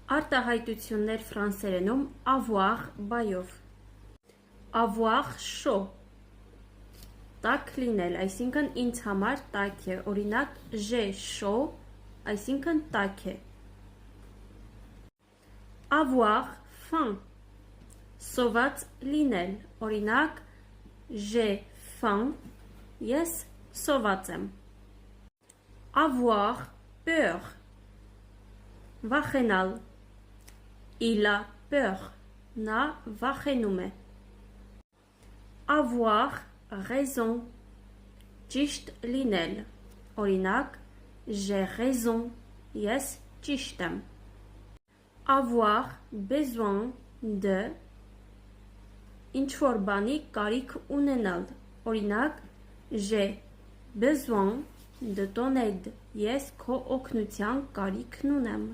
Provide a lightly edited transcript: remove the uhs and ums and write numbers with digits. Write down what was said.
Արտահայտություններ ֆրանսերենում avoir բայով։ Avoir chaud տաք լինել, այսինքն ինձ համար տաք է, օրինակ j'ai chaud, այսինքն տաք է։ Avoir faim սոված լինել, օրինակ j'ai faim, ես սոված եմ։ Avoir peur վախենալ, il a peur, նա վախենում է։ Avoir raison ճիշտ լինել, օրինակ j'ai raison, ես ճիշտ եմ։ Avoir besoin de ինչ-որ բանի կարիք ունենալ, օրինակ j'ai besoin de ton aide, ես քո օգնության կարիքն ունեմ։